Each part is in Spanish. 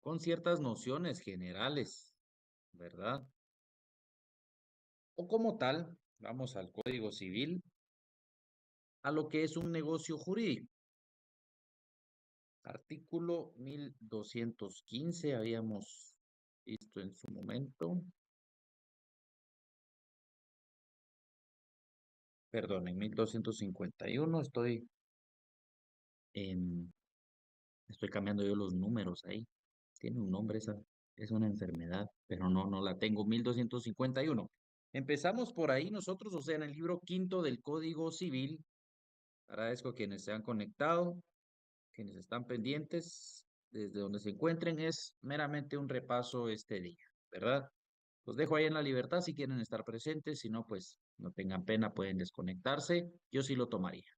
con ciertas nociones generales, ¿verdad? O como tal, vamos al Código Civil, a lo que es un negocio jurídico. Artículo 1215 habíamos visto en su momento. Perdón, en 1251 estoy cambiando yo los números ahí. Tiene un nombre esa, es una enfermedad, pero no la tengo. 1251. Empezamos por ahí nosotros, o sea, en el libro quinto del Código Civil. Agradezco a quienes se han conectado, quienes están pendientes, desde donde se encuentren, es meramente un repaso este día, ¿verdad? Los dejo ahí en la libertad si quieren estar presentes, si no, pues no tengan pena, pueden desconectarse. Yo sí lo tomaría.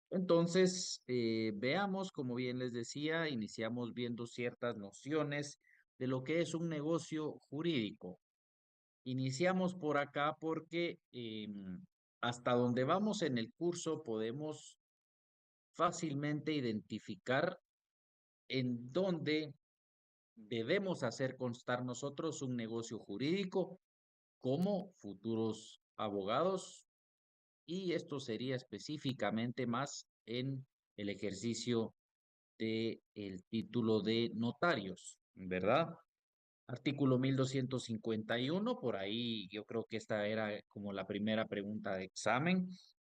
Entonces, veamos, como bien les decía, iniciamos viendo ciertas nociones de lo que es un negocio jurídico. Iniciamos por acá porque hasta donde vamos en el curso podemos fácilmente identificar en dónde debemos hacer constar nosotros un negocio jurídico como futuros abogados, y esto sería específicamente más en el ejercicio de el título de notarios, ¿verdad? Artículo 1251, por ahí yo creo que esta era como la primera pregunta de examen,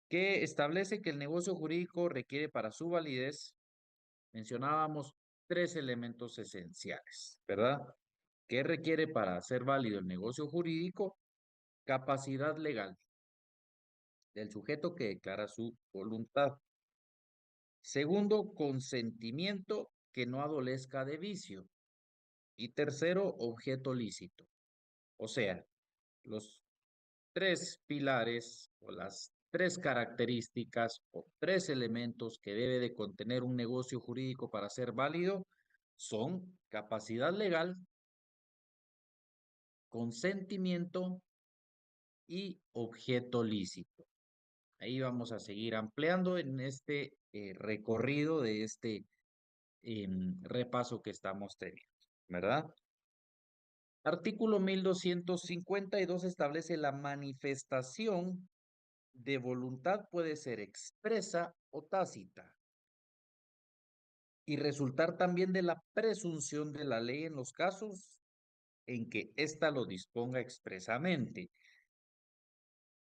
que establece que el negocio jurídico requiere para su validez, mencionábamos tres elementos esenciales, ¿verdad? ¿Qué requiere para ser válido el negocio jurídico? Capacidad legal del sujeto que declara su voluntad. Segundo, consentimiento que no adolezca de vicio. Y tercero, objeto lícito. O sea, los tres pilares o las tres características o tres elementos que debe de contener un negocio jurídico para ser válido son capacidad legal, consentimiento y objeto lícito. Ahí vamos a seguir ampliando en este recorrido de este repaso que estamos teniendo, ¿verdad? Artículo 1252 establece la manifestación de voluntad puede ser expresa o tácita y resultar también de la presunción de la ley en los casos en que ésta lo disponga expresamente.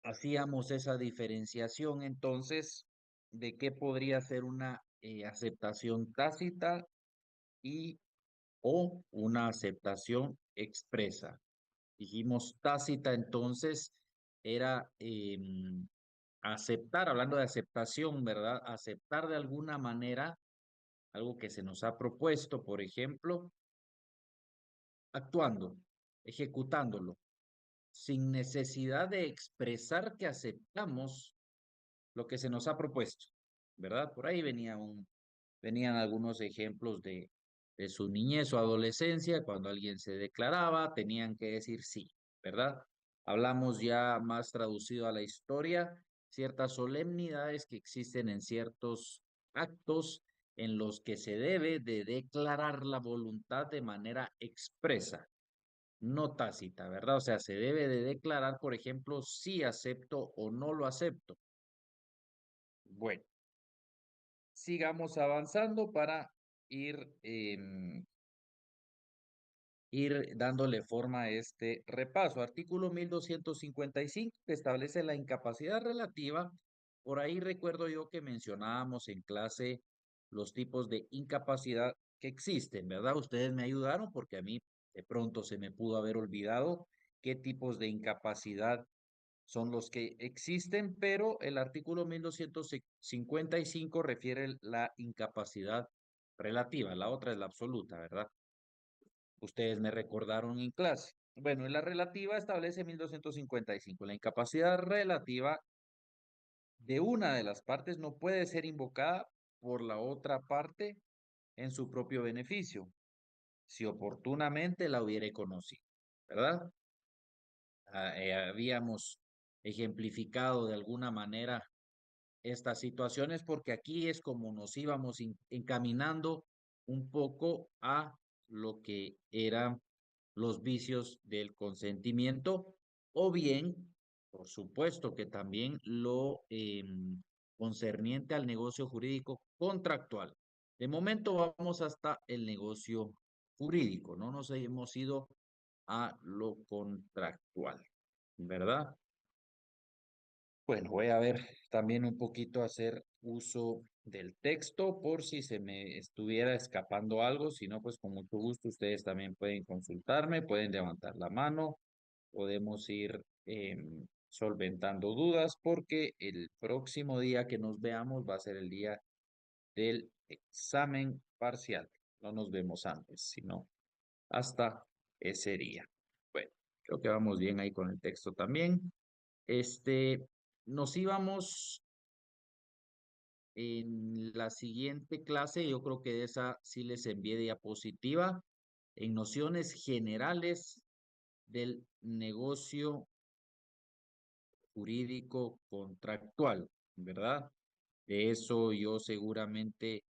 Hacíamos esa diferenciación entonces de qué podría ser una aceptación tácita y o una aceptación expresa. Dijimos tácita entonces era aceptar, hablando de aceptación, ¿verdad? Aceptar de alguna manera algo que se nos ha propuesto, por ejemplo, actuando, ejecutándolo, sin necesidad de expresar que aceptamos lo que se nos ha propuesto, ¿verdad? Por ahí venían algunos ejemplos de su niñez o adolescencia, cuando alguien se declaraba, tenían que decir sí, ¿verdad? Hablamos ya más traducido a la historia, ciertas solemnidades que existen en ciertos actos en los que se debe de declarar la voluntad de manera expresa, no tácita, ¿verdad? O sea, se debe de declarar, por ejemplo, si acepto o no lo acepto. Bueno, sigamos avanzando para ir, ir dándole forma a este repaso. Artículo 1255 que establece la incapacidad relativa. Por ahí recuerdo yo que mencionábamos en clase los tipos de incapacidad que existen, ¿verdad? Ustedes me ayudaron porque a mí de pronto se me pudo haber olvidado qué tipos de incapacidad son los que existen, pero el artículo 1255 refiere la incapacidad relativa, la otra es la absoluta, ¿verdad? Ustedes me recordaron en clase. Bueno, en la relativa establece 1255. La incapacidad relativa de una de las partes no puede ser invocada por la otra parte en su propio beneficio, si oportunamente la hubiere conocido, ¿verdad? Habíamos ejemplificado de alguna manera estas situaciones porque aquí es como nos íbamos encaminando un poco a lo que eran los vicios del consentimiento, o bien, por supuesto, que también lo concerniente al negocio jurídico contractual. De momento vamos hasta el negocio jurídico, no nos hemos ido a lo contractual, ¿verdad? Bueno, voy a ver también un poquito hacer uso del texto por si se me estuviera escapando algo, si no, pues con mucho gusto ustedes también pueden consultarme, pueden levantar la mano, podemos ir solventando dudas porque el próximo día que nos veamos va a ser el día del examen parcial. No nos vemos antes, sino hasta ese día. Bueno, creo que vamos bien ahí con el texto también. Nos íbamos en la siguiente clase, yo creo que de esa sí les envié diapositiva, en nociones generales del negocio jurídico contractual, ¿verdad? De eso yo seguramente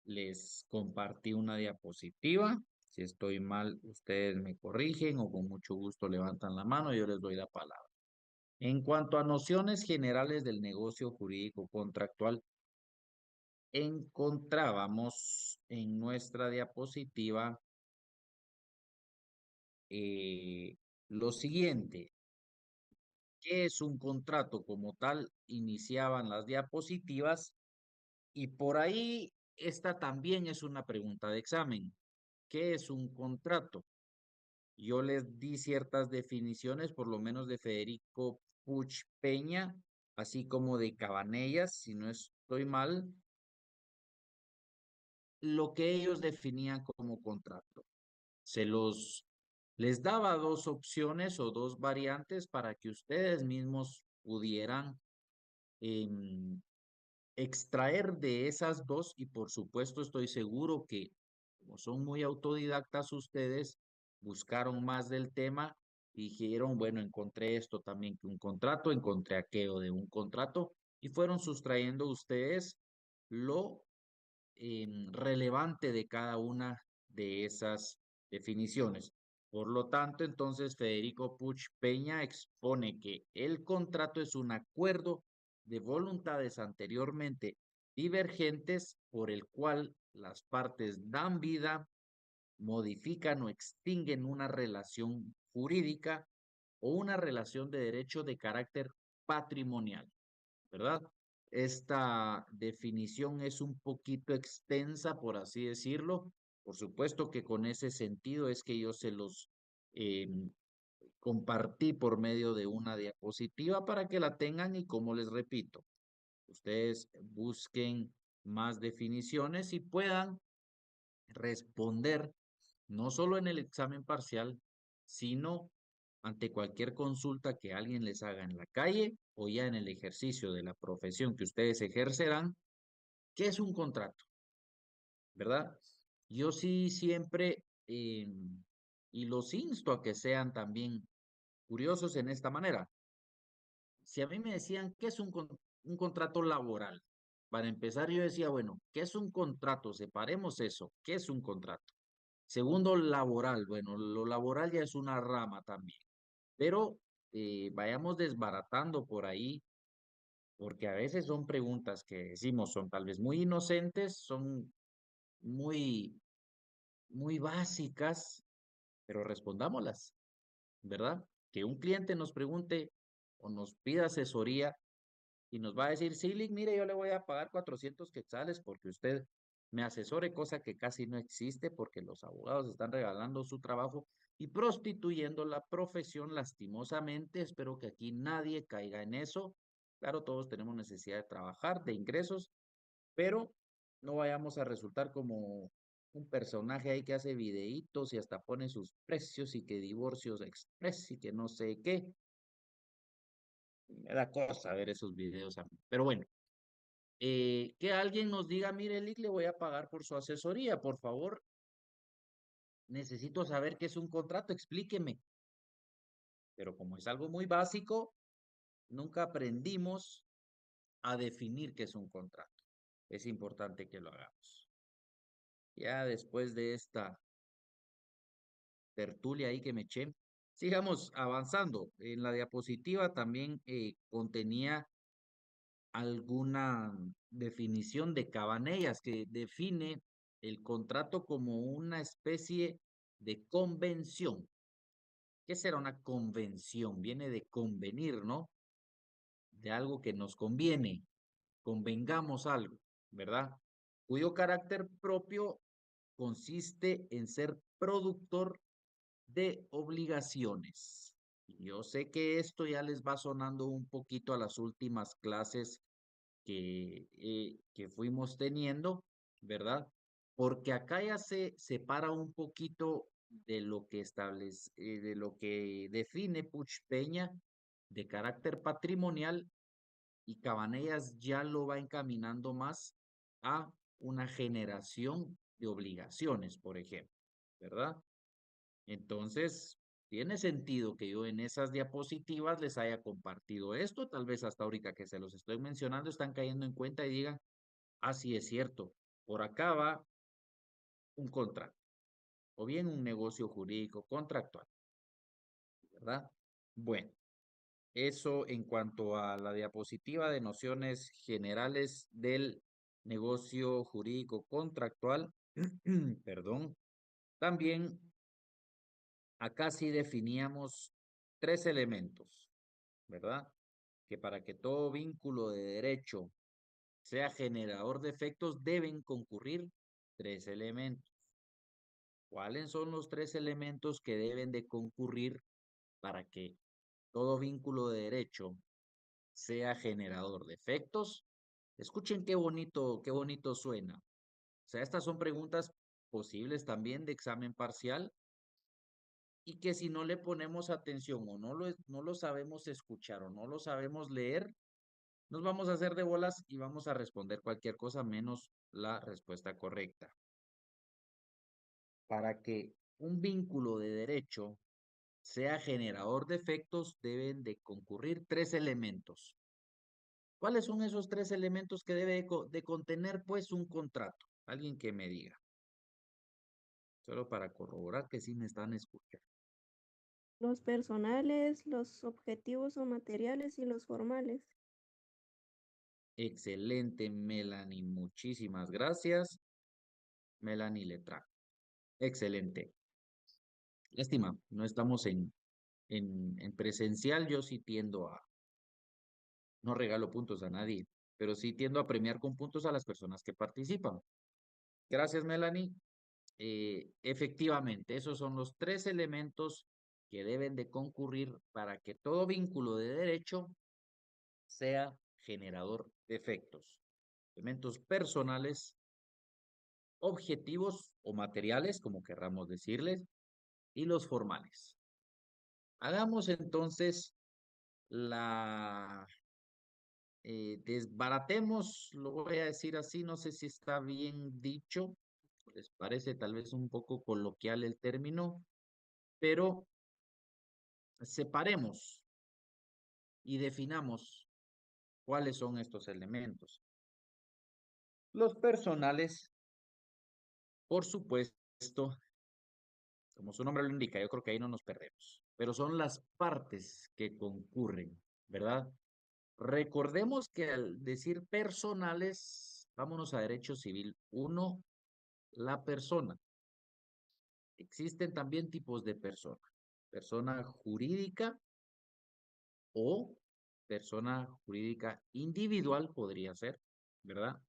les compartí una diapositiva. Si estoy mal, ustedes me corrigen o con mucho gusto levantan la mano y yo les doy la palabra. En cuanto a nociones generales del negocio jurídico contractual, encontrábamos en nuestra diapositiva lo siguiente. ¿Qué es un contrato como tal? Iniciaban las diapositivas y por ahí esta también es una pregunta de examen. ¿Qué es un contrato? Yo les di ciertas definiciones, por lo menos de Federico Puch Peña, así como de Cabanellas, si no estoy mal, lo que ellos definían como contrato. Les daba dos opciones o dos variantes para que ustedes mismos pudieran em, extraer de esas dos y por supuesto estoy seguro que como son muy autodidactas ustedes, buscaron más del tema y dijeron, bueno, encontré esto también que un contrato, encontré aquello de un contrato y fueron sustrayendo ustedes lo relevante de cada una de esas definiciones. Por lo tanto, entonces Federico Puch Peña expone que el contrato es un acuerdo de voluntades anteriormente divergentes por el cual las partes dan vida, modifican o extinguen una relación jurídica o una relación de derecho de carácter patrimonial, ¿verdad? Esta definición es un poquito extensa, por así decirlo. Por supuesto que con ese sentido es que yo se los eh, compartí por medio de una diapositiva para que la tengan y como les repito, ustedes busquen más definiciones y puedan responder no solo en el examen parcial, sino ante cualquier consulta que alguien les haga en la calle o ya en el ejercicio de la profesión que ustedes ejercerán, ¿qué es un contrato? ¿Verdad? Yo sí siempre, y los insto a que sean también curiosos en esta manera. Si a mí me decían, ¿qué es un contrato laboral? Para empezar, yo decía, bueno, ¿qué es un contrato? Separemos eso. ¿Qué es un contrato? Segundo, laboral. Bueno, lo laboral ya es una rama también. Pero vayamos desbaratando por ahí, porque a veces son preguntas que decimos son tal vez muy inocentes, son muy, muy básicas, pero respondámoslas, ¿verdad? Que un cliente nos pregunte o nos pida asesoría y nos va a decir, sí, Lick, mire, yo le voy a pagar 400 quetzales porque usted me asesore, cosa que casi no existe porque los abogados están regalando su trabajo y prostituyendo la profesión lastimosamente. Espero que aquí nadie caiga en eso. Claro, todos tenemos necesidad de trabajar, de ingresos, pero no vayamos a resultar como un personaje ahí que hace videitos y hasta pone sus precios y que divorcios express y que no sé qué. Me da cosa ver esos videos a mí. Pero bueno, que alguien nos diga, mire, Lick, le voy a pagar por su asesoría, por favor, necesito saber qué es un contrato, explíqueme. Pero como es algo muy básico, nunca aprendimos a definir qué es un contrato. Es importante que lo hagamos. Ya después de esta tertulia ahí que me eché. Sigamos avanzando. En la diapositiva también contenía alguna definición de Cabanellas que define el contrato como una especie de convención. ¿Qué será una convención? Viene de convenir, ¿no? De algo que nos conviene, convengamos algo, ¿verdad? Cuyo carácter propio consiste en ser productor de obligaciones. Yo sé que esto ya les va sonando un poquito a las últimas clases que fuimos teniendo, ¿verdad? Porque acá ya se separa un poquito de lo que establece, de lo que define Puch Peña de carácter patrimonial y Cabanellas ya lo va encaminando más a una generación de obligaciones, por ejemplo, ¿verdad? Entonces, tiene sentido que yo en esas diapositivas les haya compartido esto, tal vez hasta ahorita que se los estoy mencionando están cayendo en cuenta y digan, así es cierto, por acá va un contrato o bien un negocio jurídico contractual, ¿verdad? Bueno, eso en cuanto a la diapositiva de nociones generales del negocio jurídico contractual, perdón, también acá sí definíamos tres elementos, ¿verdad? Que para que todo vínculo de derecho sea generador de efectos deben concurrir tres elementos. ¿Cuáles son los tres elementos que deben de concurrir para que todo vínculo de derecho sea generador de efectos? Escuchen qué bonito suena. O sea, estas son preguntas posibles también de examen parcial y que si no le ponemos atención o no lo sabemos escuchar o no lo sabemos leer, nos vamos a hacer de bolas y vamos a responder cualquier cosa menos la respuesta correcta. Para que un vínculo de derecho sea generador de efectos, deben de concurrir tres elementos. ¿Cuáles son esos tres elementos que debe de contener, pues, un contrato? Alguien que me diga. Solo para corroborar que sí me están escuchando. Los personales, los objetivos o materiales y los formales. Excelente, Melanie. Muchísimas gracias. Melanie Letra. Excelente. Lástima, no estamos en presencial. Yo sí tiendo a, no regalo puntos a nadie, pero sí tiendo a premiar con puntos a las personas que participan. Gracias, Melanie. Efectivamente, esos son los tres elementos que deben de concurrir para que todo vínculo de derecho sea generador de efectos. Elementos personales, objetivos o materiales, como querramos decirles, y los formales. Hagamos entonces la desbaratemos, lo voy a decir así, no sé si está bien dicho, les parece tal vez un poco coloquial el término, pero separemos y definamos cuáles son estos elementos. Los personales, por supuesto, como su nombre lo indica, yo creo que ahí no nos perdemos, pero son las partes que concurren, ¿verdad? Recordemos que al decir personales, vámonos a derecho civil. Uno, la persona. Existen también tipos de persona. Persona jurídica o persona jurídica individual podría ser, ¿verdad?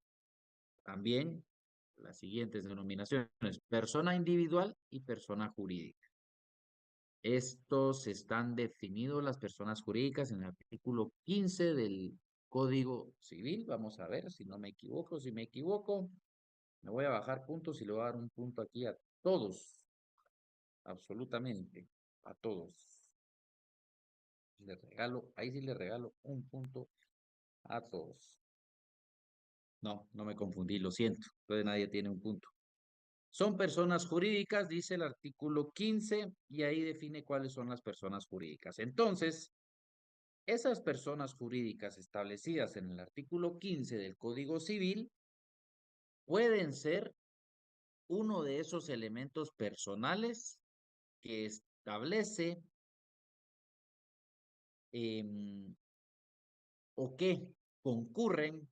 También las siguientes denominaciones, persona individual y persona jurídica. Estos están definidos las personas jurídicas en el artículo 15 del Código Civil. Vamos a ver si no me equivoco. Si me equivoco, me voy a bajar puntos y le voy a dar un punto aquí a todos. Absolutamente. A todos. Le regalo, ahí sí le regalo un punto a todos. No, no me confundí, lo siento. Entonces nadie tiene un punto. Son personas jurídicas, dice el artículo 15, y ahí define cuáles son las personas jurídicas. Entonces, esas personas jurídicas establecidas en el artículo 15 del Código Civil pueden ser uno de esos elementos personales que establece em, o que concurren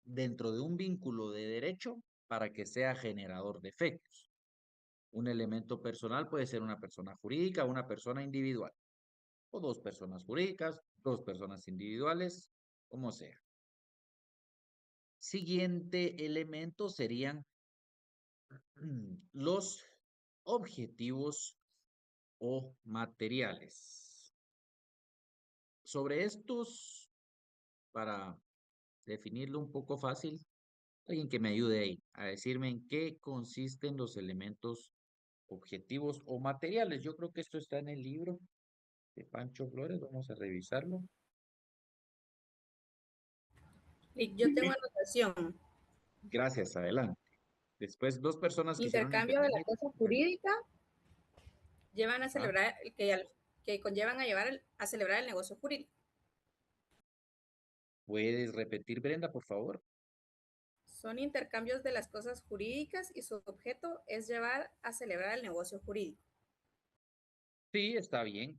dentro de un vínculo de derecho para que sea generador de efectos. Un elemento personal puede ser una persona jurídica o una persona individual, o dos personas jurídicas, dos personas individuales, como sea. Siguiente elemento serían los objetivos o materiales. Sobre estos, para definirlo un poco fácil, alguien que me ayude ahí a decirme en qué consisten los elementos objetivos o materiales. Yo creo que esto está en el libro de Pancho Flores. Vamos a revisarlo. Y yo tengo anotación. Gracias, adelante. Después, dos personas quisieron Intercambio de la intervenir. cosa jurídica llevan a Ah, celebrar, que conllevan a llevar a celebrar el negocio jurídico. ¿puedes repetir, Brenda, por favor? Son intercambios de las cosas jurídicas y su objeto es llevar a celebrar el negocio jurídico. Sí, está bien,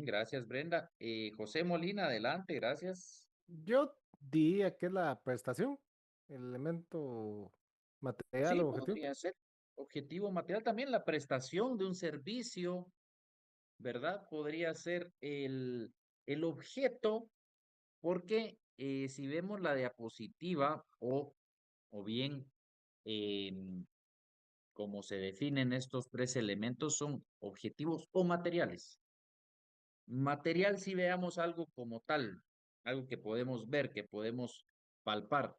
gracias, Brenda. José Molina, adelante, gracias. Yo diría que es la prestación, el elemento material Sí, o objetivo. podría ser objetivo material también, la prestación de un servicio, ¿verdad? Podría ser el objeto, porque si vemos la diapositiva o bien como se definen estos tres elementos, son objetivos o materiales. Material si veamos algo como tal, algo que podemos ver, que podemos palpar.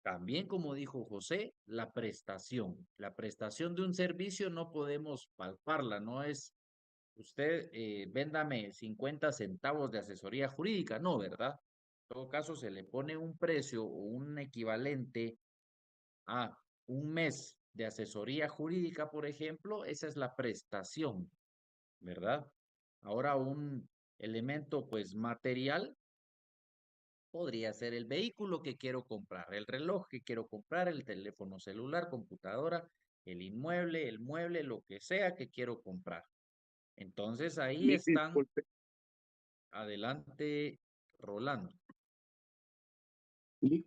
También, como dijo José, la prestación. La prestación de un servicio no podemos palparla, no es usted véndame 50 centavos de asesoría jurídica, no, ¿verdad? En todo caso, se le pone un precio o un equivalente a un mes de asesoría jurídica, por ejemplo, esa es la prestación, ¿verdad? Ahora un elemento pues material podría ser el vehículo que quiero comprar, el reloj que quiero comprar, el teléfono celular, computadora, el inmueble, el mueble, lo que sea que quiero comprar. Entonces ahí están, Disculpe, adelante, Rolando.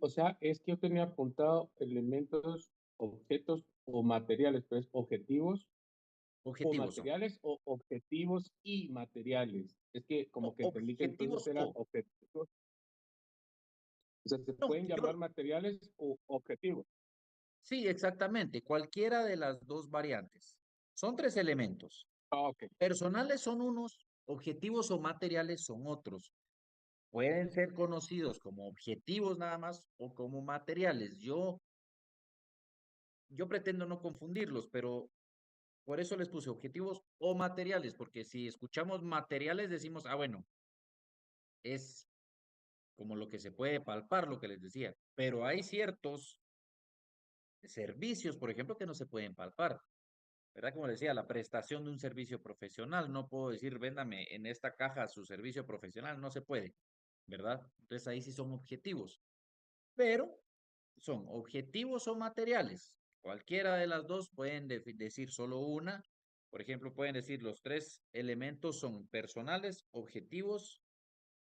O sea, es que yo tenía apuntado elementos, objetos o materiales, pues objetivos o Objetivos son. materiales o objetivos y materiales. Es que como que entendí que entonces Objetivos eran o. objetivos, o sea, se No, pueden yo, llamar materiales o objetivos. sí, exactamente, cualquiera de las dos variantes. Son tres elementos. Ah, ok. Personales son unos, objetivos o materiales son otros. Pueden ser conocidos como objetivos nada más o como materiales. Yo pretendo no confundirlos, pero por eso les puse objetivos o materiales, porque si escuchamos materiales decimos, ah, bueno, es como lo que se puede palpar, lo que les decía, pero hay ciertos servicios, por ejemplo, que no se pueden palpar, ¿verdad? Como decía, la prestación de un servicio profesional, no puedo decir, véndame en esta caja su servicio profesional, no se puede, ¿verdad? Entonces ahí sí son objetivos, pero son objetivos o materiales. Cualquiera de las dos pueden decir solo una. Por ejemplo, pueden decir los tres elementos son personales, objetivos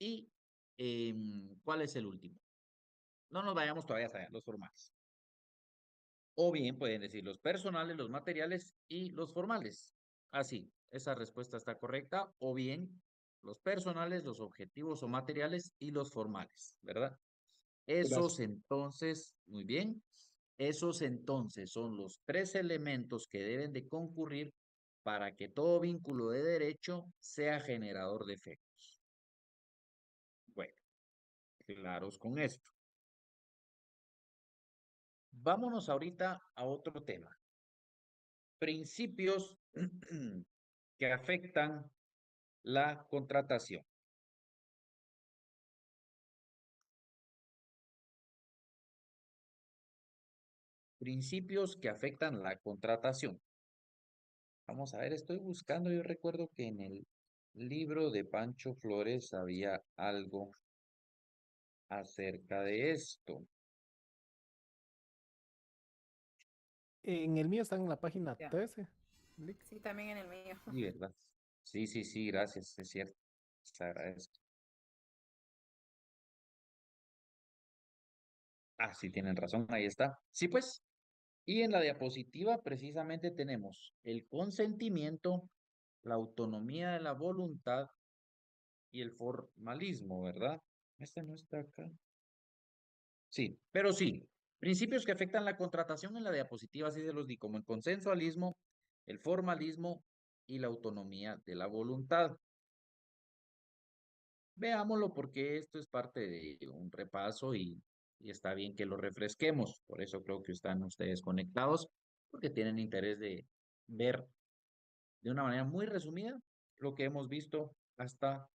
y ¿cuál es el último? No nos vayamos todavía hasta allá, los formales. O bien pueden decir los personales, los materiales y los formales. Así, esa respuesta está correcta. O bien los personales, los objetivos o materiales y los formales, ¿verdad? Esos Gracias. entonces, muy bien, esos entonces son los tres elementos que deben de concurrir para que todo vínculo de derecho sea generador de efectos. Bueno, claros con esto. Vámonos ahorita a otro tema. Principios que afectan la contratación. Principios que afectan la contratación. Vamos a ver, estoy buscando, yo recuerdo que en el libro de Pancho Flores había algo acerca de esto. En el mío está en la página Ya. 13. Lic. Sí, también en el mío. Sí, ¿verdad? Sí, sí, sí, gracias, es cierto. Se agradezco. Ah, sí, tienen razón, ahí está. Sí, pues. Y en la diapositiva precisamente tenemos el consentimiento, la autonomía de la voluntad y el formalismo, ¿verdad? Este no está acá. Sí, pero sí. Principios que afectan la contratación en la diapositiva, sí se los di, como el consensualismo, el formalismo y la autonomía de la voluntad. Veámoslo porque esto es parte de un repaso y está bien que lo refresquemos. Por eso creo que están ustedes conectados, porque tienen interés de ver de una manera muy resumida lo que hemos visto hasta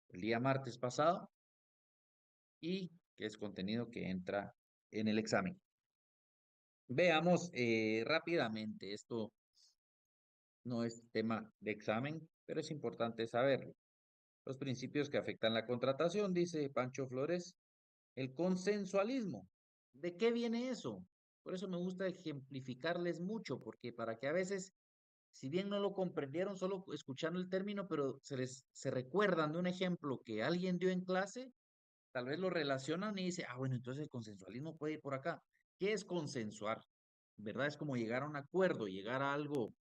el día martes pasado y que es contenido que entra en el examen. Veamos rápidamente, esto no es tema de examen, pero es importante saberlo. Los principios que afectan la contratación, dice Pancho Flores, el consensualismo. ¿De qué viene eso? Por eso me gusta ejemplificarles mucho, porque para que a veces, si bien no lo comprendieron solo escuchando el término, pero se recuerdan de un ejemplo que alguien dio en clase, tal vez lo relacionan y dice, ah, bueno, entonces el consensualismo puede ir por acá. ¿Qué es consensuar? ¿Verdad? Es como llegar a un acuerdo, llegar a algo,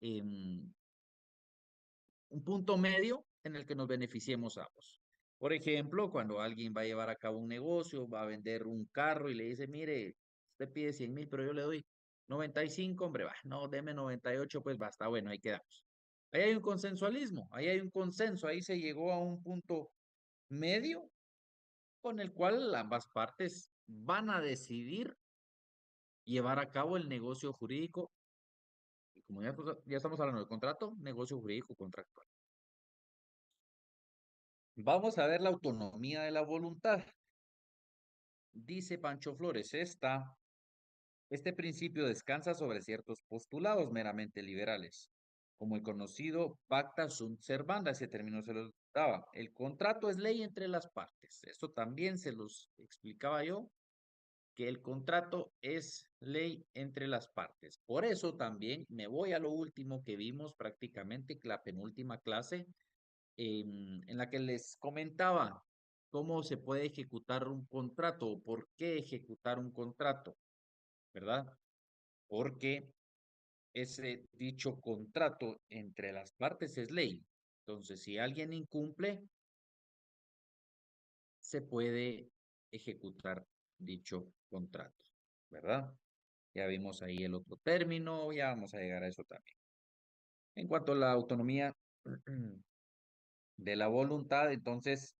un punto medio en el que nos beneficiemos ambos. Por ejemplo, cuando alguien va a llevar a cabo un negocio, va a vender un carro y le dice, mire, usted pide 100,000, pero yo le doy 95, hombre, va, no, deme 98, pues basta, bueno, ahí quedamos. Ahí hay un consensualismo, ahí hay un consenso, ahí se llegó a un punto medio con el cual ambas partes van a decidir llevar a cabo el negocio jurídico. Y como ya estamos hablando de contrato, negocio jurídico contractual. Vamos a ver la autonomía de la voluntad. Dice Pancho Flores, este principio descansa sobre ciertos postulados meramente liberales, como el conocido pacta sunt servanda, ese término se lo daba. El contrato es ley entre las partes. Esto también se los explicaba yo, que el contrato es ley entre las partes. Por eso también me voy a lo último que vimos prácticamente, la penúltima clase, en la que les comentaba cómo se puede ejecutar un contrato o por qué ejecutar un contrato, ¿verdad? Porque ese dicho contrato entre las partes es ley. Entonces, si alguien incumple, se puede ejecutar dicho contrato, ¿verdad? Ya vimos ahí el otro término, ya vamos a llegar a eso también. En cuanto a la autonomía de la voluntad, entonces,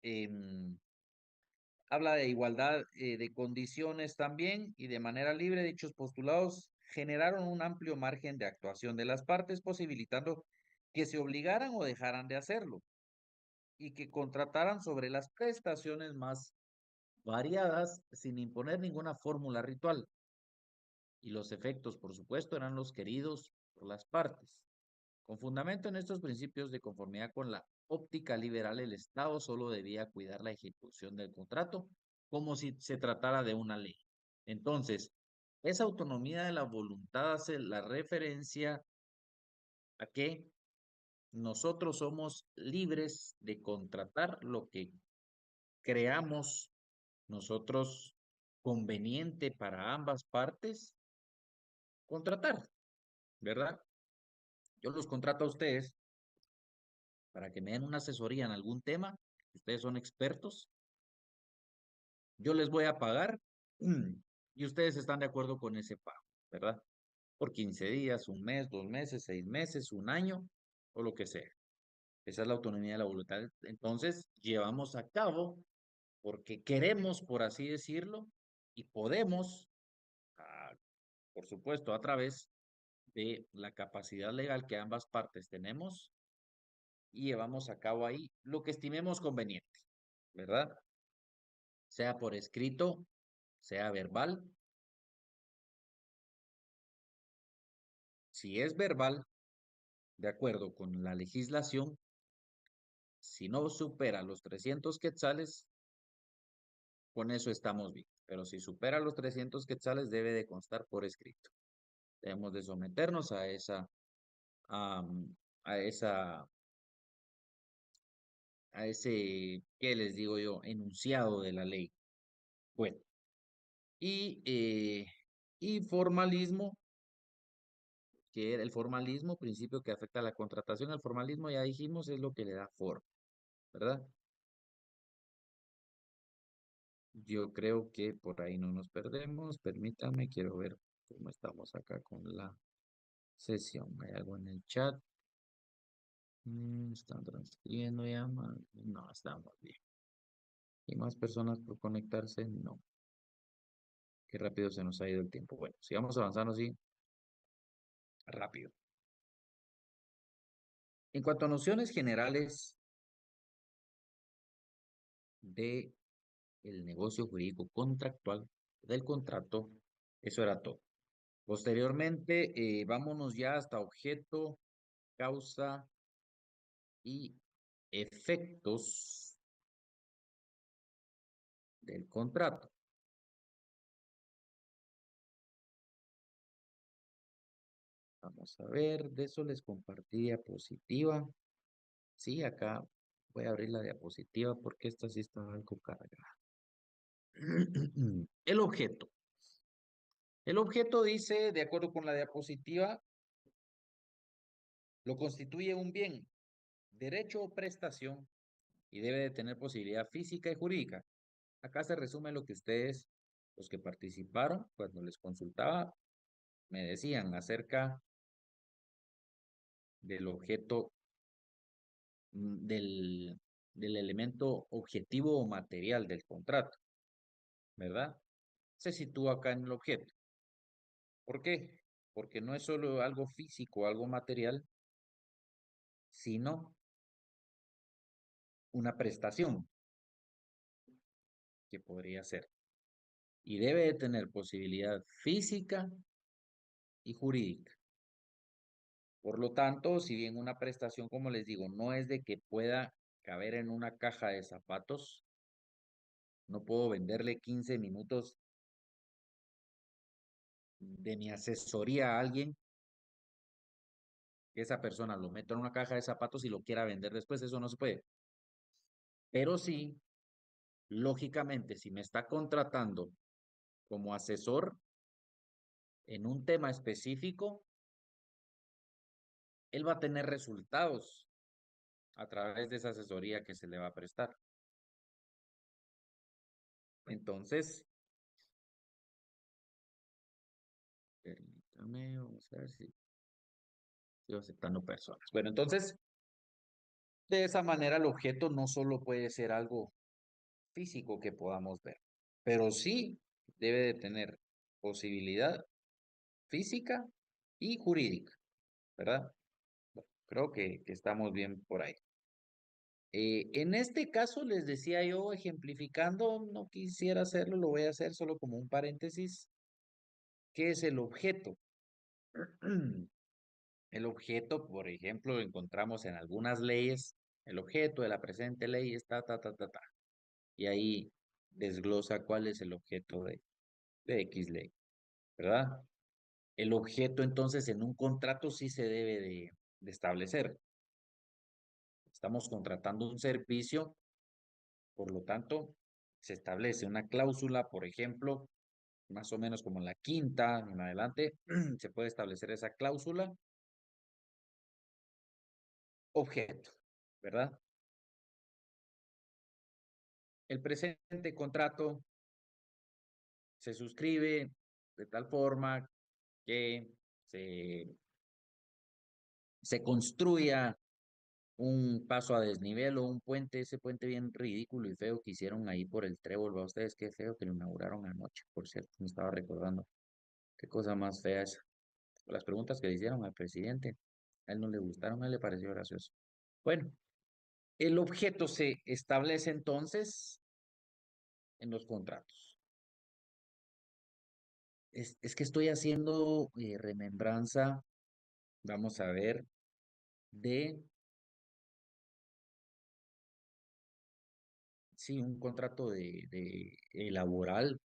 habla de igualdad de condiciones también y de manera libre dichos postulados generaron un amplio margen de actuación de las partes, posibilitando que se obligaran o dejaran de hacerlo y que contrataran sobre las prestaciones más variadas sin imponer ninguna fórmula ritual. Y los efectos, por supuesto, eran los queridos por las partes. Con fundamento en estos principios de conformidad con la óptica liberal, el Estado solo debía cuidar la ejecución del contrato como si se tratara de una ley. Entonces, esa autonomía de la voluntad hace la referencia a que nosotros somos libres de contratar lo que creamos nosotros conveniente para ambas partes contratar, ¿verdad? Yo los contrato a ustedes para que me den una asesoría en algún tema, ustedes son expertos, yo les voy a pagar y ustedes están de acuerdo con ese pago, ¿verdad? Por 15 días, un mes, 2 meses, 6 meses, un año o lo que sea. Esa es la autonomía de la voluntad. Entonces, llevamos a cabo porque queremos, por así decirlo, y podemos, por supuesto, a través de la capacidad legal que ambas partes tenemos y llevamos a cabo ahí lo que estimemos conveniente, ¿verdad? Sea por escrito, sea verbal. Si es verbal, de acuerdo con la legislación, si no supera los 300 quetzales, con eso estamos bien. Pero si supera los 300 quetzales, debe de constar por escrito. Debemos de someternos a esa a, a esa, a ese, ¿qué les digo yo? Enunciado de la ley. Bueno, y formalismo, que era el formalismo, principio que afecta a la contratación. El formalismo, ya dijimos, es lo que le da forma, ¿verdad? Yo creo que por ahí no nos perdemos. Permítame, quiero ver cómo estamos acá con la sesión. ¿Hay algo en el chat? ¿Están transcribiendo ya? No, estamos bien. ¿Y más personas por conectarse? No. Qué rápido se nos ha ido el tiempo. Bueno, sigamos avanzando así. Rápido. En cuanto a nociones generales de el negocio jurídico contractual, del contrato, eso era todo. Posteriormente, vámonos ya hasta objeto, causa y efectos del contrato. Vamos a ver, de eso les compartí diapositiva. Sí, acá voy a abrir la diapositiva porque esta sí está algo cargada. El objeto. El objeto dice, de acuerdo con la diapositiva, lo constituye un bien, derecho o prestación y debe de tener posibilidad física y jurídica. Acá se resume lo que ustedes, los que participaron, cuando les consultaba, me decían acerca del objeto, del elemento objetivo o material del contrato, ¿verdad? Se sitúa acá en el objeto. ¿Por qué? Porque no es solo algo físico, algo material, sino una prestación que podría ser. Y debe de tener posibilidad física y jurídica. Por lo tanto, si bien una prestación, como les digo, no es de que pueda caber en una caja de zapatos, no puedo venderle 15 minutos de mi asesoría a alguien, que esa persona lo meta en una caja de zapatos y lo quiera vender después, eso no se puede. Pero sí, lógicamente, si me está contratando como asesor en un tema específico, él va a tener resultados a través de esa asesoría que se le va a prestar. Entonces, permítame, vamos a ver si estoy aceptando personas. Bueno, entonces, de esa manera el objeto no solo puede ser algo físico que podamos ver, pero sí debe de tener posibilidad física y jurídica, ¿verdad? Bueno, creo que estamos bien por ahí. En este caso les decía yo, ejemplificando, no quisiera hacerlo, lo voy a hacer solo como un paréntesis. ¿Qué es el objeto? El objeto, por ejemplo, lo encontramos en algunas leyes. El objeto de la presente ley está, ta. Y ahí desglosa cuál es el objeto de X ley, ¿verdad? El objeto, entonces, en un contrato sí se debe de establecer. Estamos contratando un servicio, por lo tanto, se establece una cláusula, por ejemplo, más o menos como en la quinta en adelante, se puede establecer esa cláusula objeto, ¿verdad? El presente contrato se suscribe de tal forma que se construya un paso a desnivel o un puente, ese puente bien ridículo y feo que hicieron ahí por el Trébol. ¿Va ustedes qué feo que lo inauguraron anoche? Por cierto, me estaba recordando. Qué cosa más fea esa. Las preguntas que le hicieron al presidente, a él no le gustaron, a él le pareció gracioso. Bueno, el objeto se establece entonces en los contratos. Es que estoy haciendo remembranza, vamos a ver, de, sí, un contrato de laboral,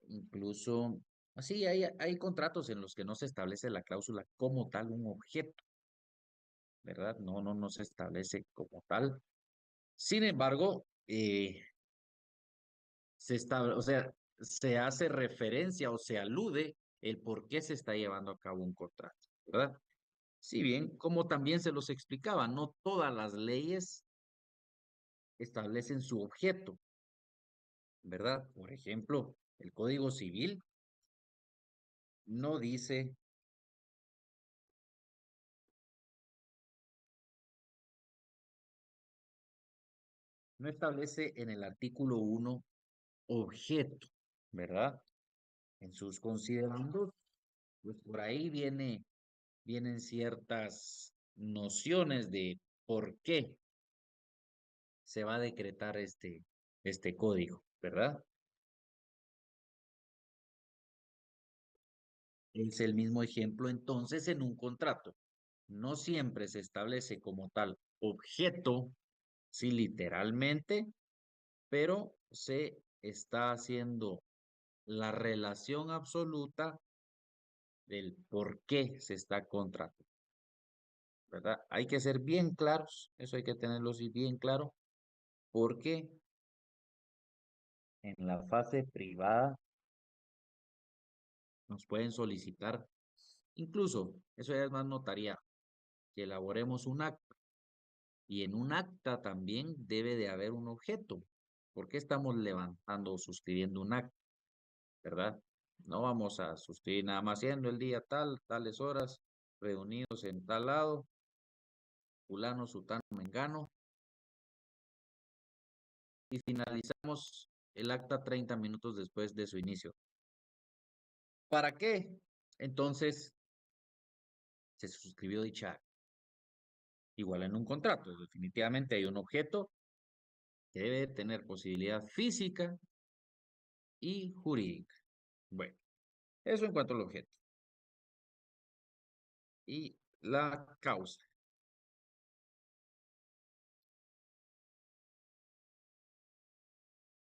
incluso Así hay contratos en los que no se establece la cláusula como tal un objeto, ¿verdad? No se establece como tal. Sin embargo, o sea, se hace referencia o se alude el por qué se está llevando a cabo un contrato, ¿verdad? Si bien, como también se los explicaba, no todas las leyes establecen su objeto, ¿verdad? Por ejemplo, el Código Civil no dice, no establece en el artículo 1 objeto, ¿verdad? En sus considerandos, pues por ahí vienen ciertas nociones de por qué se va a decretar este código, ¿verdad? Es el mismo ejemplo entonces en un contrato. No siempre se establece como tal objeto, sí, literalmente, pero se está haciendo la relación absoluta del por qué se está contratando, ¿verdad? Hay que ser bien claros, eso hay que tenerlo sí bien claro, porque en la fase privada nos pueden solicitar, incluso, eso ya es más notaría, que elaboremos un acta. Y en un acta también debe de haber un objeto. ¿Por qué estamos levantando o suscribiendo un acta? ¿Verdad? No vamos a suscribir nada más siendo el día tal, tales horas, reunidos en tal lado, fulano, sutano, mengano, y finalizamos el acta 30 minutos después de su inicio. ¿Para qué? Entonces, se suscribió dicha acta. Igual en un contrato, definitivamente hay un objeto que debe tener posibilidad física y jurídica. Bueno, eso en cuanto al objeto. Y la causa.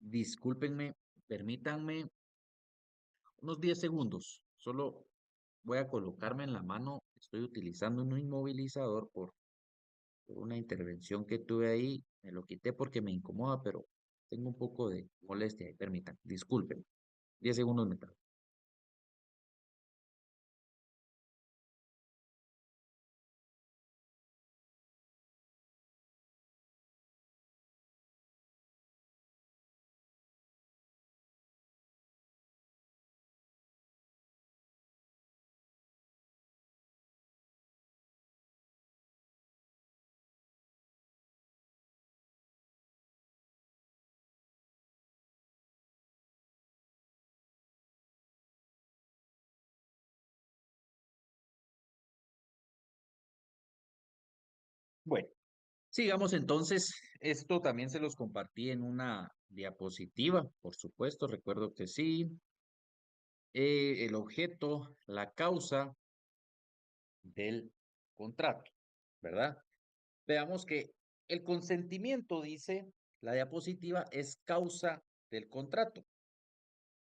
Discúlpenme, permítanme unos 10 segundos. Solo voy a colocarme en la mano. Estoy utilizando un inmovilizador por una intervención que tuve ahí. Me lo quité porque me incomoda, pero tengo un poco de molestia ahí. Permítanme, disculpen. 10 segundos me tardo. Bueno, sigamos entonces. Esto también se los compartí en una diapositiva, por supuesto, recuerdo que sí. El objeto, la causa del contrato, ¿verdad? Veamos que el consentimiento, dice la diapositiva, es causa del contrato.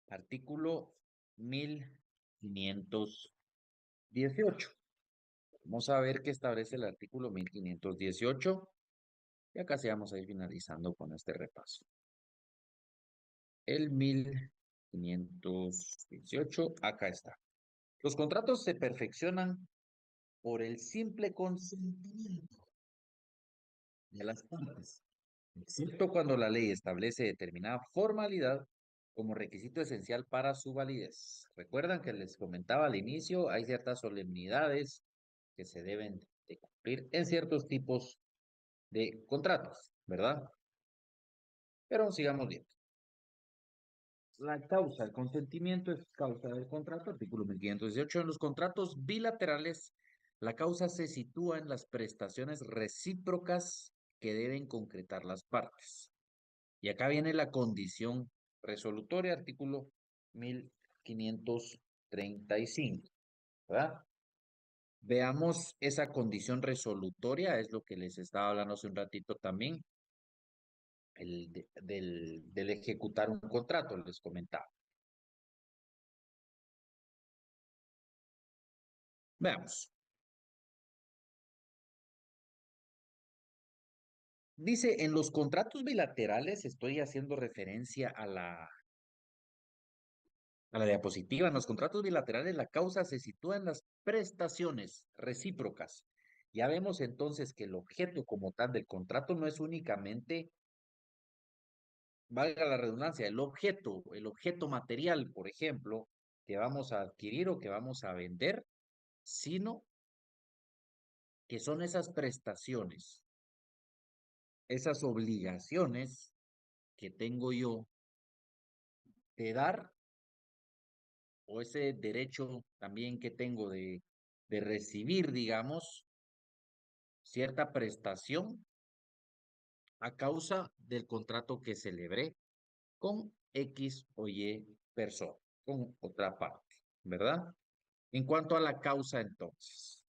Artículo 1518. Vamos a ver qué establece el artículo 1518. Y acá se vamos a ir finalizando con este repaso. El 1518, acá está. Los contratos se perfeccionan por el simple consentimiento de las partes, excepto cuando la ley establece determinada formalidad como requisito esencial para su validez. Recuerdan que les comentaba al inicio, hay ciertas solemnidades que se deben de cumplir en ciertos tipos de contratos, ¿verdad? Pero sigamos viendo. La causa, el consentimiento es causa del contrato, artículo 1518. En los contratos bilaterales, la causa se sitúa en las prestaciones recíprocas que deben concretar las partes. Y acá viene la condición resolutoria, artículo 1535, ¿verdad? Veamos esa condición resolutoria, es lo que les estaba hablando hace un ratito también, del ejecutar un contrato, les comentaba. Veamos. Dice, en los contratos bilaterales, estoy haciendo referencia a la diapositiva. En los contratos bilaterales, la causa se sitúa en las prestaciones recíprocas. Ya vemos entonces que el objeto como tal del contrato no es únicamente, valga la redundancia, el objeto material, por ejemplo, que vamos a adquirir o que vamos a vender, sino que son esas prestaciones, esas obligaciones que tengo yo de dar, o ese derecho también que tengo de recibir, digamos, cierta prestación a causa del contrato que celebré con X o Y persona, con otra parte, ¿verdad? En cuanto a la causa, entonces,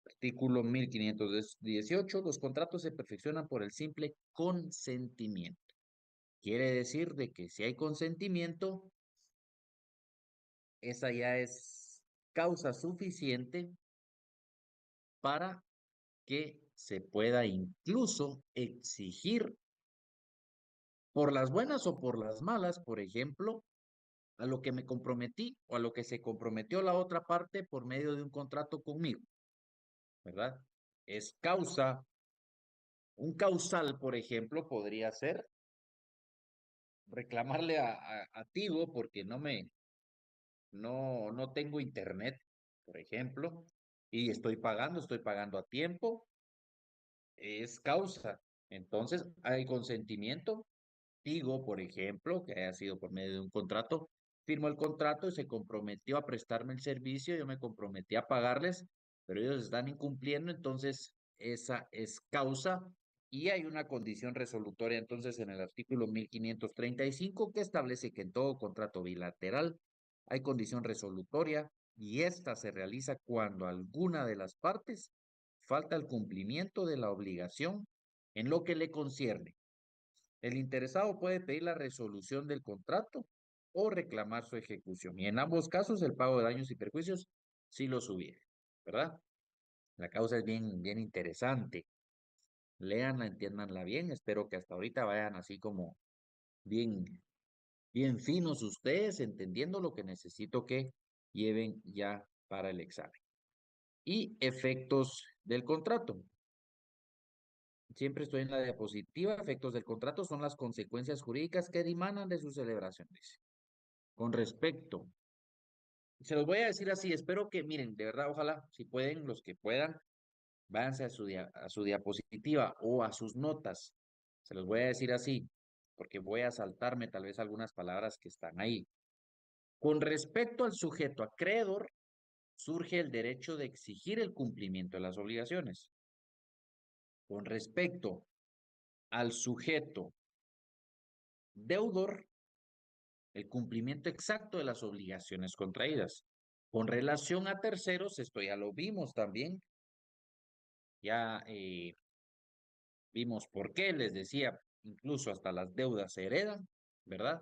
artículo 1518, los contratos se perfeccionan por el simple consentimiento. Quiere decir de que si hay consentimiento, esa ya es causa suficiente para que se pueda incluso exigir por las buenas o por las malas, por ejemplo, a lo que me comprometí o a lo que se comprometió la otra parte por medio de un contrato conmigo, ¿verdad? Es causa, un causal, por ejemplo, podría ser reclamarle a Tigo porque no tengo internet, por ejemplo, y estoy pagando a tiempo, es causa. Entonces, hay consentimiento. Tigo, por ejemplo, que haya sido por medio de un contrato, firmó el contrato y se comprometió a prestarme el servicio, yo me comprometí a pagarles, pero ellos están incumpliendo, entonces esa es causa y hay una condición resolutoria entonces en el artículo 1535 que establece que en todo contrato bilateral hay condición resolutoria y esta se realiza cuando alguna de las partes falta el cumplimiento de la obligación en lo que le concierne. El interesado puede pedir la resolución del contrato o reclamar su ejecución. Y en ambos casos, el pago de daños y perjuicios sí los hubiera, ¿verdad? La causa es bien interesante. Léanla, entiéndanla bien. Espero que hasta ahorita vayan así como bien, bien finos ustedes, entendiendo lo que necesito que lleven ya para el examen. Y efectos del contrato. Siempre estoy en la diapositiva. Efectos del contrato son las consecuencias jurídicas que dimanan de sus celebraciones. Con respecto, se los voy a decir así, espero que, miren, de verdad, ojalá, si pueden, los que puedan, váyanse a su diapositiva o a sus notas. Se los voy a decir así, porque voy a saltarme tal vez algunas palabras que están ahí. Con respecto al sujeto acreedor, surge el derecho de exigir el cumplimiento de las obligaciones. Con respecto al sujeto deudor, el cumplimiento exacto de las obligaciones contraídas. Con relación a terceros, esto ya lo vimos también, ya vimos por qué, les decía, incluso hasta las deudas se heredan, ¿verdad?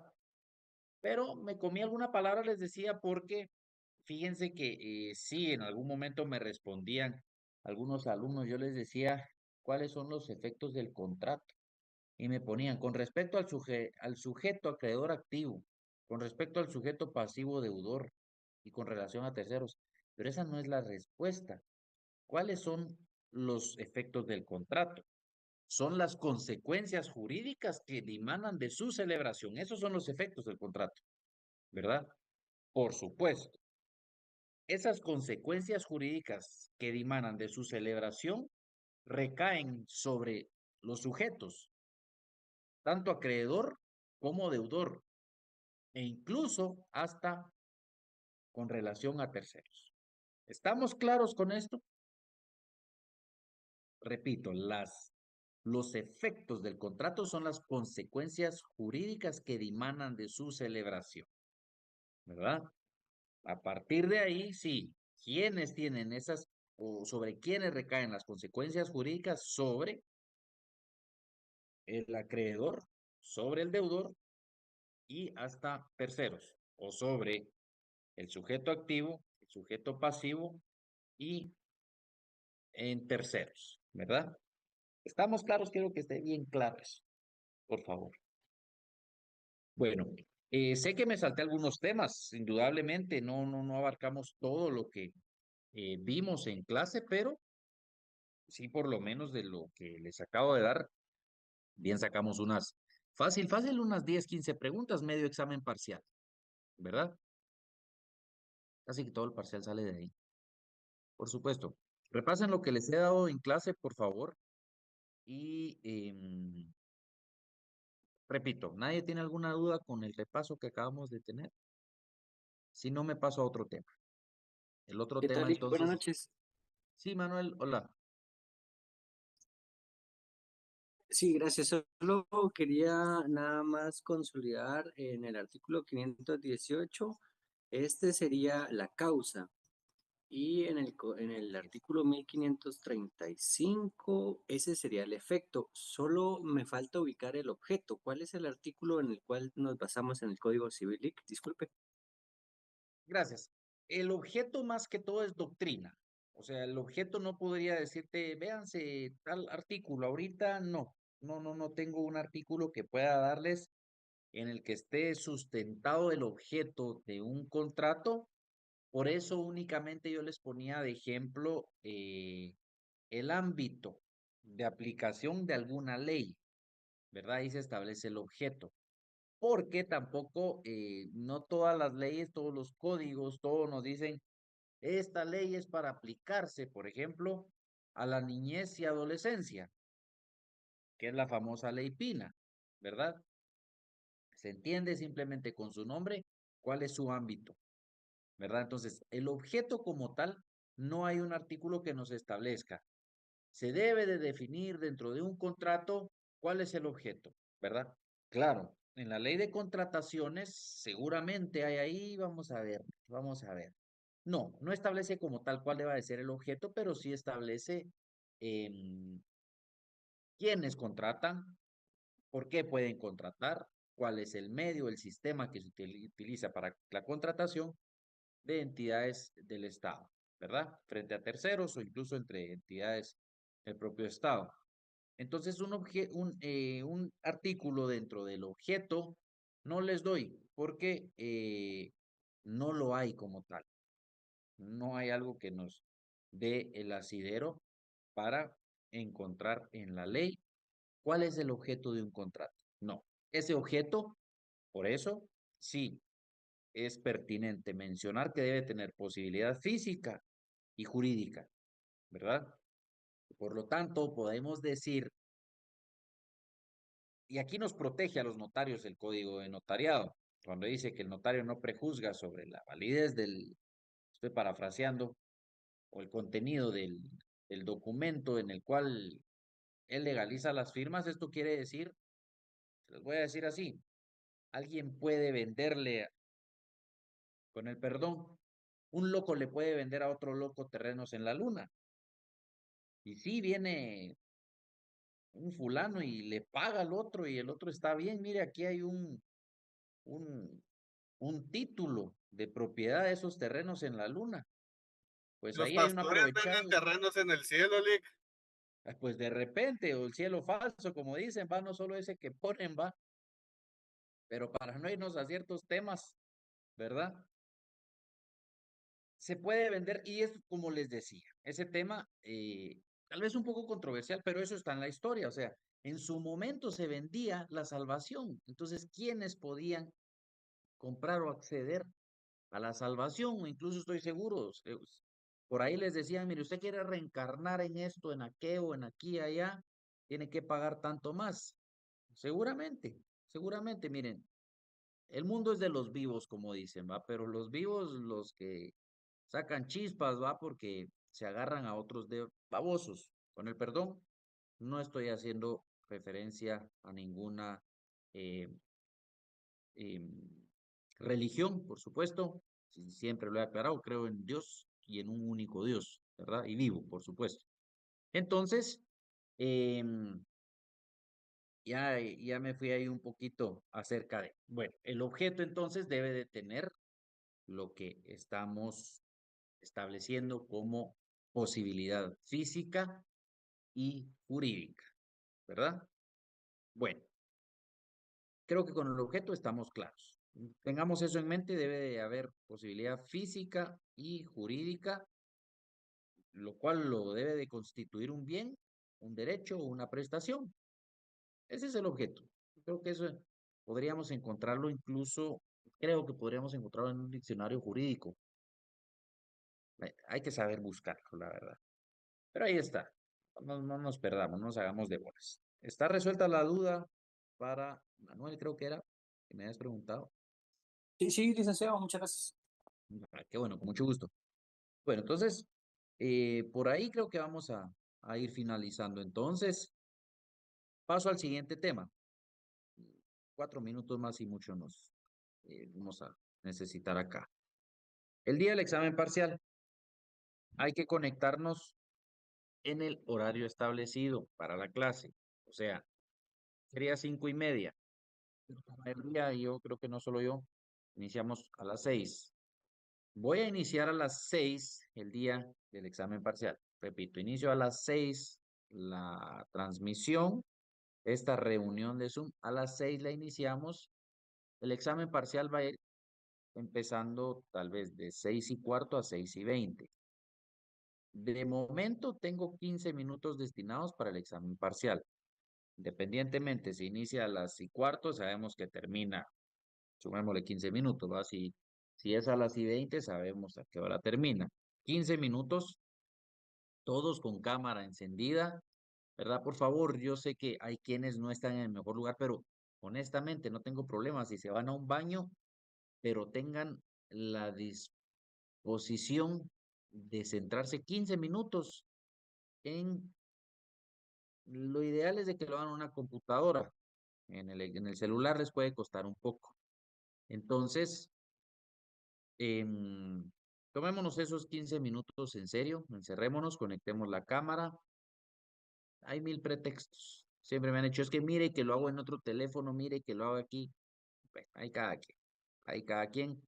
Pero me comí alguna palabra, les decía, porque fíjense que sí, en algún momento me respondían algunos alumnos, yo les decía, ¿cuáles son los efectos del contrato? Y me ponían, con respecto al sujeto acreedor activo, con respecto al sujeto pasivo deudor y con relación a terceros. Pero esa no es la respuesta. ¿Cuáles son los efectos del contrato? Son las consecuencias jurídicas que dimanan de su celebración. Esos son los efectos del contrato, ¿verdad? Por supuesto. Esas consecuencias jurídicas que dimanan de su celebración recaen sobre los sujetos, tanto acreedor como deudor, e incluso hasta con relación a terceros. ¿Estamos claros con esto? Repito, los efectos del contrato son las consecuencias jurídicas que dimanan de su celebración, ¿verdad? A partir de ahí, sí, ¿quiénes tienen esas o sobre quiénes recaen las consecuencias jurídicas? Sobre el acreedor, sobre el deudor y hasta terceros, o sobre el sujeto activo, el sujeto pasivo y en terceros, ¿verdad? ¿Estamos claros? Quiero que esté bien claro eso, por favor. Bueno, sé que me salté algunos temas, indudablemente, no abarcamos todo lo que vimos en clase, pero sí por lo menos de lo que les acabo de dar, bien sacamos unas, fácil, unas 10, 15 preguntas, medio examen parcial, ¿verdad? Casi que todo el parcial sale de ahí. Por supuesto. Repasen lo que les he dado en clase, por favor. Y repito, ¿nadie tiene alguna duda con el repaso que acabamos de tener? Si no, me paso a otro tema. El otro ¿Qué tal, tema, Lick? Buenas entonces. noches. Sí, Manuel, hola. Sí, gracias. Solo quería nada más consolidar en el artículo 518, este sería la causa. Y en el artículo 1535, ese sería el efecto. Solo me falta ubicar el objeto. ¿Cuál es el artículo en el cual nos basamos en el Código Civil, Lick? Disculpe. Gracias. El objeto más que todo es doctrina. O sea, el objeto no podría decirte, véanse tal artículo. Ahorita no tengo un artículo que pueda darles en el que esté sustentado el objeto de un contrato. Por eso únicamente yo les ponía de ejemplo el ámbito de aplicación de alguna ley, ¿verdad? Ahí se establece el objeto. Porque tampoco, no todas las leyes, todos los códigos, todos nos dicen, esta ley es para aplicarse, por ejemplo, a la niñez y adolescencia, que es la famosa ley Pina, ¿verdad? Se entiende simplemente con su nombre cuál es su ámbito, ¿verdad? Entonces, el objeto como tal, no hay un artículo que nos establezca. Se debe de definir dentro de un contrato cuál es el objeto, ¿verdad? Claro, en la ley de contrataciones seguramente hay ahí, vamos a ver, vamos a ver. No establece como tal cuál debe de ser el objeto, pero sí establece quiénes contratan, por qué pueden contratar, cuál es el medio, el sistema que se utiliza para la contratación de entidades del Estado, ¿verdad? Frente a terceros o incluso entre entidades del propio Estado. Entonces, un artículo dentro del objeto no les doy porque no lo hay como tal. No hay algo que nos dé el asidero para encontrar en la ley cuál es el objeto de un contrato. No, ese objeto, por eso, sí, es pertinente mencionar que debe tener posibilidad física y jurídica, ¿verdad? Por lo tanto, podemos decir, y aquí nos protege a los notarios el Código de Notariado, cuando dice que el notario no prejuzga sobre la validez estoy parafraseando, o el contenido del documento en el cual él legaliza las firmas. Esto quiere decir, les voy a decir así, alguien puede venderle, con el perdón, un loco le puede vender a otro loco terrenos en la luna. Y sí, viene un fulano y le paga al otro y el otro está bien. Mire, aquí hay un, un título de propiedad de esos terrenos en la luna. Pues Los ahí hay un pastores venden aprovechado. terrenos en el cielo, Lick. Pues de repente, o el cielo falso, como dicen, va, no solo ese que ponen, va, pero para no irnos a ciertos temas, ¿verdad? Se puede vender, y es como les decía, ese tema tal vez un poco controversial, pero eso está en la historia, o sea, en su momento se vendía la salvación, entonces, ¿quiénes podían comprar o acceder a la salvación? O incluso estoy seguro, por ahí les decían, mire, usted quiere reencarnar en esto, en aquello, en aquí, allá, tiene que pagar tanto más. Seguramente, miren, el mundo es de los vivos, como dicen, ¿va? Pero los vivos, los que sacan chispas, ¿va? Porque se agarran a otros de babosos. Con el perdón, no estoy haciendo referencia a ninguna eh, em, religión, por supuesto. Siempre lo he aclarado, creo en Dios y en un único Dios, ¿verdad? Y vivo, por supuesto. Entonces, em, ya me fui ahí un poquito acerca de, bueno, el objeto entonces debe de tener lo que estamos estableciendo como posibilidad física y jurídica, ¿verdad? Bueno, creo que con el objeto estamos claros. Tengamos eso en mente, debe de haber posibilidad física y jurídica, lo cual lo debe de constituir un bien, un derecho o una prestación. Ese es el objeto. Creo que eso podríamos encontrarlo incluso, creo que podríamos encontrarlo en un diccionario jurídico. Hay que saber buscarlo, la verdad. Pero ahí está. No nos perdamos, no nos hagamos de bolas. ¿Está resuelta la duda para Manuel, creo que era, que me habías preguntado? Sí, sí, licenciado, muchas gracias. Qué bueno, con mucho gusto. Bueno, entonces, por ahí creo que vamos a ir finalizando. Entonces, paso al siguiente tema. 4 minutos más y mucho nos vamos a necesitar acá. El día del examen parcial, hay que conectarnos en el horario establecido para la clase. O sea, sería 5:30. La mayoría, yo creo que no solo yo, iniciamos a las 6. Voy a iniciar a las 6 el día del examen parcial. Repito, inicio a las 6 la transmisión, esta reunión de Zoom. A las 6 la iniciamos. El examen parcial va a ir empezando tal vez de 6:15 a 6:20. De momento tengo 15 minutos destinados para el examen parcial. Independientemente, si inicia a las 6:15, sabemos que termina, sumémosle 15 minutos, ¿va? Si es a las 6:20, sabemos a qué hora termina. 15 minutos, todos con cámara encendida, ¿verdad? Por favor, yo sé que hay quienes no están en el mejor lugar, pero honestamente no tengo problemas si se van a un baño, pero tengan la disposición de centrarse 15 minutos en, lo ideal es de que lo hagan en una computadora. En el celular les puede costar un poco. Entonces, em, tomémonos esos 15 minutos en serio, encerrémonos, conectemos la cámara. Hay mil pretextos. Siempre me han dicho, es que mire que lo hago en otro teléfono, mire que lo hago aquí. Bueno, hay cada quien. Hay cada quien.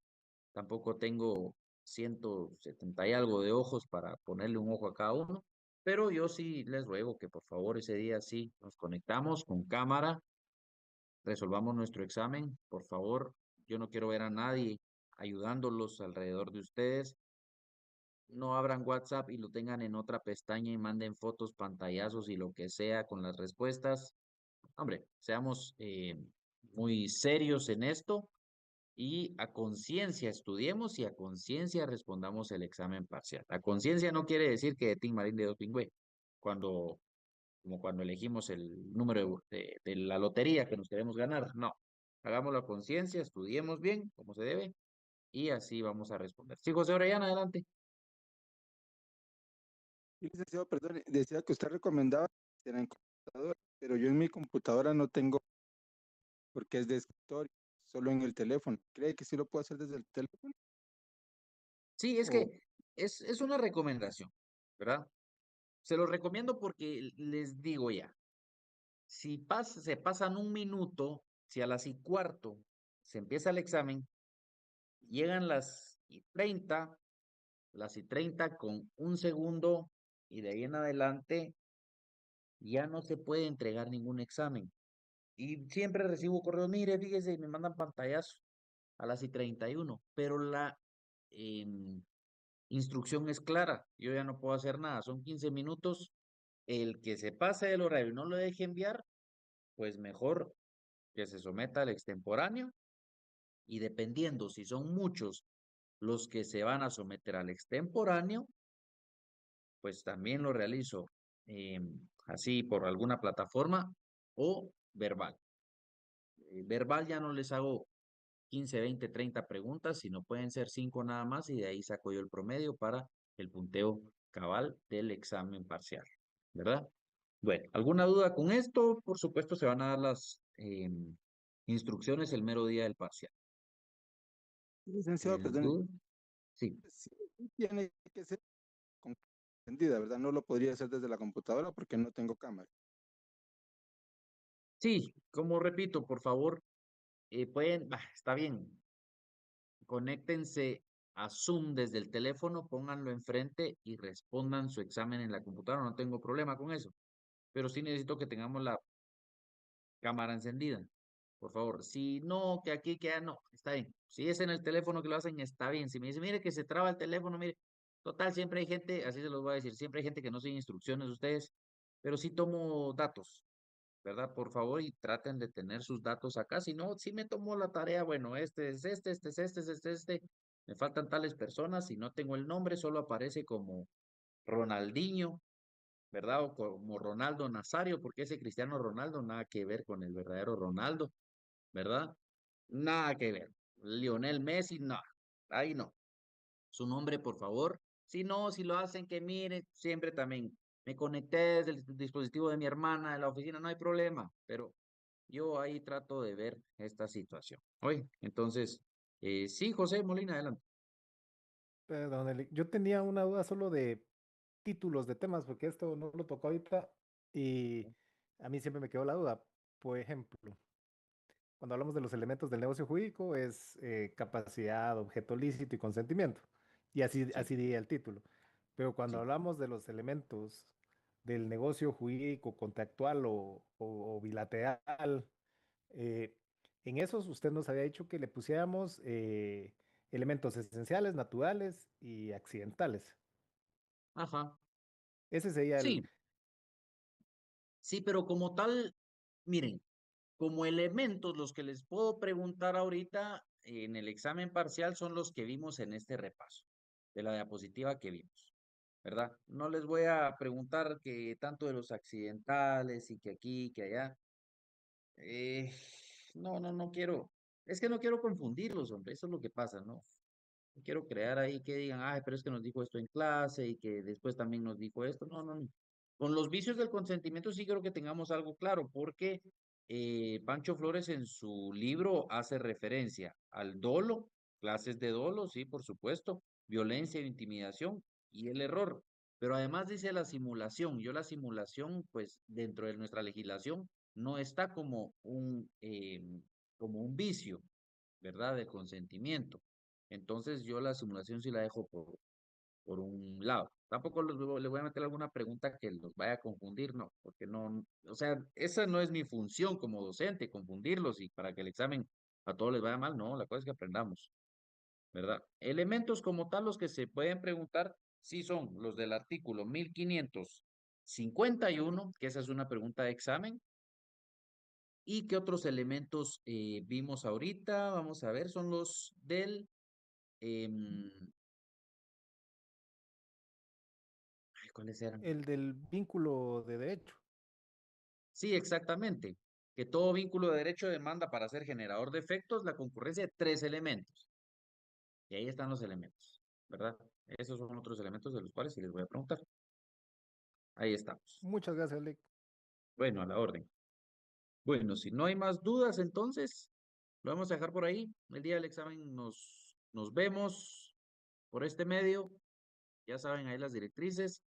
Tampoco tengo 170 y algo de ojos para ponerle un ojo a cada uno. Pero yo sí les ruego que por favor ese día sí nos conectamos con cámara, resolvamos nuestro examen. Por favor, yo no quiero ver a nadie ayudándolos alrededor de ustedes. No abran WhatsApp y lo tengan en otra pestaña y manden fotos, pantallazos y lo que sea con las respuestas. Hombre, seamos muy serios en esto y a conciencia estudiemos y a conciencia respondamos el examen parcial. A conciencia no quiere decir que de Tim Marín de Dopingüe, como cuando elegimos el número de la lotería que nos queremos ganar. No, hagámoslo a conciencia, estudiemos bien, como se debe, y así vamos a responder. Sí, José Orellana, adelante. Sí, licenciado, perdón, decía que usted recomendaba que era en computadora, pero yo en mi computadora no tengo, porque es de escritorio, solo en el teléfono. ¿Cree que sí lo puedo hacer desde el teléfono? Sí, es O, que es una recomendación, ¿verdad? Se los recomiendo porque les digo ya, si se pasan un minuto, si a las 6:15 se empieza el examen, llegan las 30, las 30 con un segundo y de ahí en adelante ya no se puede entregar ningún examen. Y siempre recibo correos, mire, fíjese, y me mandan pantallazo a las 31, pero la instrucción es clara, yo ya no puedo hacer nada, son 15 minutos, el que se pase del horario y no lo deje enviar, pues mejor que se someta al extemporáneo y dependiendo si son muchos los que se van a someter al extemporáneo, pues también lo realizo así por alguna plataforma o verbal. Verbal ya no les hago 15, 20, 30 preguntas, sino pueden ser 5 nada más y de ahí saco yo el promedio para el punteo cabal del examen parcial, ¿verdad? Bueno, ¿alguna duda con esto? Por supuesto, se van a dar las instrucciones el mero día del parcial. licenciado, perdón, ¿Duda? Sí. sí tiene que ser con encendida, ¿verdad? No lo podría hacer desde la computadora porque no tengo cámara. Sí, como repito, por favor, está bien, conéctense a Zoom desde el teléfono, pónganlo enfrente y respondan su examen en la computadora. No tengo problema con eso. Pero sí necesito que tengamos la cámara encendida. Por favor, si no, que aquí, que allá, no, está bien. Si es en el teléfono que lo hacen, está bien. Si me dice, mire que se traba el teléfono, mire, total, siempre hay gente, así se los voy a decir, siempre hay gente que no sigue instrucciones de ustedes, pero sí tomo datos, ¿verdad? Por favor, y traten de tener sus datos acá. Si no, si me tomó la tarea, bueno, este es este. Me faltan tales personas. Si no tengo el nombre, solo aparece como Ronaldinho, ¿verdad? O como Ronaldo Nazario, porque ese Cristiano Ronaldo nada que ver con el verdadero Ronaldo, ¿verdad? Nada que ver. Lionel Messi, no. Ahí no. Su nombre, por favor. Si no, si lo hacen, que mire, siempre también. Me conecté desde el dispositivo de mi hermana de la oficina, no hay problema, pero yo ahí trato de ver esta situación. Oye, entonces, sí, José Molina, adelante. Perdón, yo tenía una duda solo de títulos de temas, porque esto no lo tocó ahorita y a mí siempre me quedó la duda. Por ejemplo, cuando hablamos de los elementos del negocio jurídico es capacidad, objeto lícito y consentimiento. Y así, Sí, así diría el título. Pero cuando sí. hablamos de los elementos del negocio jurídico contractual o bilateral, eh, en esos usted nos había dicho que le pusiéramos elementos esenciales, naturales y accidentales. Ajá. Ese sería el... Sí, sí, pero como tal, miren, como elementos, los que les puedo preguntar ahorita en el examen parcial son los que vimos en este repaso de la diapositiva que vimos, ¿verdad? No les voy a preguntar que tanto de los accidentales y que aquí, que allá. Eh, no quiero. Es que no quiero confundirlos, hombre. Eso es lo que pasa, ¿no? No quiero crear ahí que digan, ay, pero es que nos dijo esto en clase y que después también nos dijo esto. No. Con los vicios del consentimiento sí creo que tengamos algo claro, porque Pancho Flores en su libro hace referencia al dolo, clases de dolo, sí, por supuesto, violencia e intimidación y el error. Pero además dice la simulación. Yo la simulación, pues dentro de nuestra legislación, no está como un vicio, ¿verdad? De consentimiento. Entonces yo la simulación sí la dejo por un lado. Tampoco le voy a meter alguna pregunta que los vaya a confundir, no, porque no, o sea, esa no es mi función como docente, confundirlos y para que el examen a todos les vaya mal, no, la cosa es que aprendamos, ¿verdad? Elementos como tal, los que se pueden preguntar, sí son los del artículo 1551, que esa es una pregunta de examen. ¿Y qué otros elementos vimos ahorita? Vamos a ver, son los del... ¿cuáles eran? El del vínculo de derecho. Sí, exactamente. Que todo vínculo de derecho demanda para ser generador de efectos la concurrencia de 3 elementos. Y ahí están los elementos, ¿verdad? Esos son otros elementos de los cuales sí les voy a preguntar. Ahí estamos. Muchas gracias, Lick. Bueno, a la orden. Bueno, si no hay más dudas, entonces lo vamos a dejar por ahí. El día del examen nos vemos por este medio. Ya saben ahí las directrices.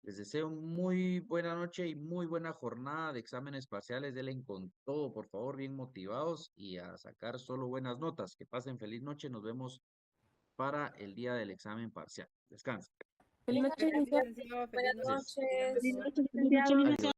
Les deseo muy buena noche y muy buena jornada de exámenes parciales. Denle con todo, por favor, bien motivados y a sacar solo buenas notas. Que pasen feliz noche. Nos vemos para el día del examen parcial. Descansen. Feliz noche, Gracias, licenciado. licenciado. Feliz Gracias. noche. Feliz noche, licenciado. Adiós.